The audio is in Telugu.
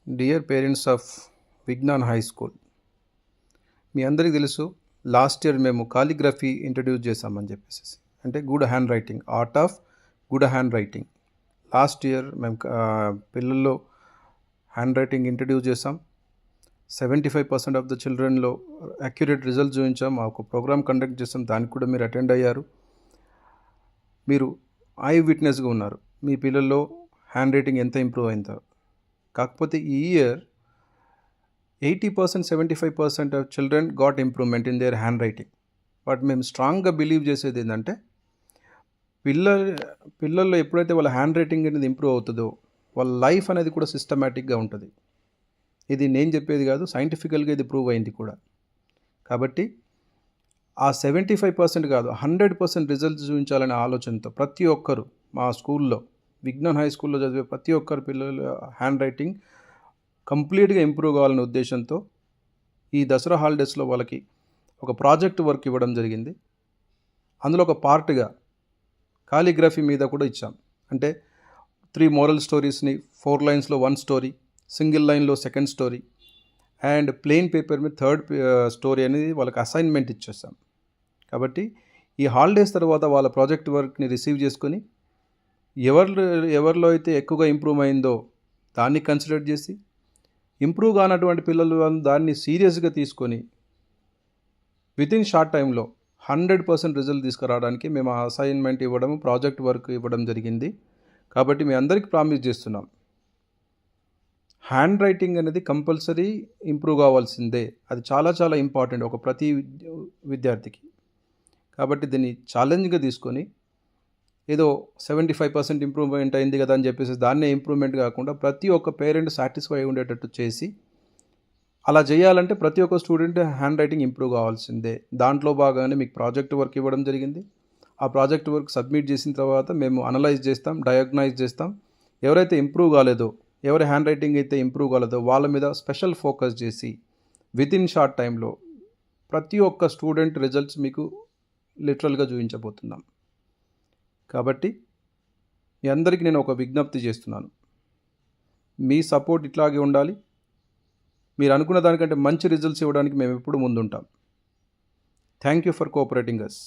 Dear parents of Vignan high school, మీ అందరికీ తెలుసు లాస్ట్ ఇయర్ మేము కాలిగ్రఫీ ఇంట్రడ్యూస్ చేసామని చెప్పేసి, అంటే good handwriting, art of good handwriting. Last year మేము పిల్లల్లో హ్యాండ్ రైటింగ్ ఇంట్రడ్యూస్ చేసాం. 75% ఆఫ్ ద చిల్డ్రన్లో అక్యురేట్ రిజల్ట్ చూపించాం. ఒక ప్రోగ్రామ్ కండక్ట్ చేసాం, దానికి కూడా మీరు అటెండ్ అయ్యారు. మీరు ఐ విట్నెస్గా ఉన్నారు మీ పిల్లల్లో హ్యాండ్ రైటింగ్ ఎంత ఇంప్రూవ్ అయిందో. కాకపోతే ఈ year 80%, 75% of children got improvement in their hand writing. But మేము స్ట్రాంగ్గా బిలీవ్ చేసేది ఏంటంటే పిల్లల్లో ఎప్పుడైతే వాళ్ళ హ్యాండ్ రైటింగ్ అనేది ఇంప్రూవ్ అవుతుందో వాళ్ళ లైఫ్ అనేది కూడా సిస్టమేటిక్గా ఉంటుంది. ఇది నేను చెప్పేది కాదు, సైంటిఫికల్గా ఇది ప్రూవ్ అయింది కూడా. కాబట్టి ఆ 75% కాదు 100% రిజల్ట్స్ చూపించాలనే ఆలోచనతో ప్రతి ఒక్కరు మా స్కూల్లో, విజ్ఞాన్ హై స్కూల్లో చదివే ప్రతి ఒక్కరు పిల్లల హ్యాండ్ రైటింగ్ కంప్లీట్గా ఇంప్రూవ్ కావాలనే ఉద్దేశంతో ఈ దసరా హాలిడేస్లో వాళ్ళకి ఒక ప్రాజెక్ట్ వర్క్ ఇవ్వడం జరిగింది. అందులో ఒక పార్ట్గా కాలిగ్రఫీ మీద కూడా ఇచ్చాం. అంటే 3 మోరల్ స్టోరీస్ని 4 లైన్స్లో 1 స్టోరీ, సింగిల్ లైన్లో 2nd story and plain paper మీద 3rd స్టోరీ అనేది వాళ్ళకి అసైన్మెంట్ ఇచ్చేసాం. కాబట్టి ఈ హాలిడేస్ తర్వాత వాళ్ళ ప్రాజెక్ట్ వర్క్ని రిసీవ్ చేసుకొని ఎవరిలో అయితే ఎక్కువగా ఇంప్రూవ్ అయిందో దాన్ని కన్సిడర్ చేసి, ఇంప్రూవ్ కానటువంటి పిల్లలు దాన్ని సీరియస్గా తీసుకొని వితిన్ షార్ట్ టైంలో 100% రిజల్ట్ తీసుకురావడానికి మేము అసైన్మెంట్ ఇవ్వడం, ప్రాజెక్ట్ వర్క్ ఇవ్వడం జరిగింది. కాబట్టి మీ అందరికీ ప్రామిస్ చేస్తున్నాం, హ్యాండ్ రైటింగ్ అనేది కంపల్సరీ ఇంప్రూవ్ కావాల్సిందే. అది చాలా చాలా ఇంపార్టెంట్ ఒక ప్రతి విద్యార్థికి. కాబట్టి దీన్ని ఛాలెంజ్గా తీసుకొని ఏదో 75% ఇంప్రూవ్మెంట్ అయింది కదా అని చెప్పేసి దాన్నే ఇంప్రూవ్మెంట్ కాకుండా ప్రతి ఒక్క పేరెంట్ సాటిస్ఫై ఉండేటట్టు చేసి, అలా చేయాలంటే ప్రతి ఒక్క స్టూడెంట్ హ్యాండ్ రైటింగ్ ఇంప్రూవ్ కావాల్సిందే. దాంట్లో భాగంగానే మీకు ప్రాజెక్ట్ వర్క్ ఇవ్వడం జరిగింది. ఆ ప్రాజెక్ట్ వర్క్ సబ్మిట్ చేసిన తర్వాత మేము అనలైజ్ చేస్తాం, డయాగ్నైజ్ చేస్తాం. ఎవరైతే ఇంప్రూవ్ కాలేదో, ఎవరి హ్యాండ్ రైటింగ్ అయితే ఇంప్రూవ్ కాలేదో వాళ్ళ మీద స్పెషల్ ఫోకస్ చేసి వితిన్ షార్ట్ టైంలో ప్రతి ఒక్క స్టూడెంట్ రిజల్ట్స్ మీకు లిటరల్గా చూపించబోతున్నాం. కాబట్టి మీ అందరికీ నేను ఒక విజ్ఞప్తి చేస్తున్నాను, మీ సపోర్ట్ ఇట్లాగే ఉండాలి. మీరు అనుకున్న దానికంటే మంచి రిజల్ట్స్ ఇవ్వడానికి మేము ఎప్పుడు ముందుంటాం. Thank you for cooperating us.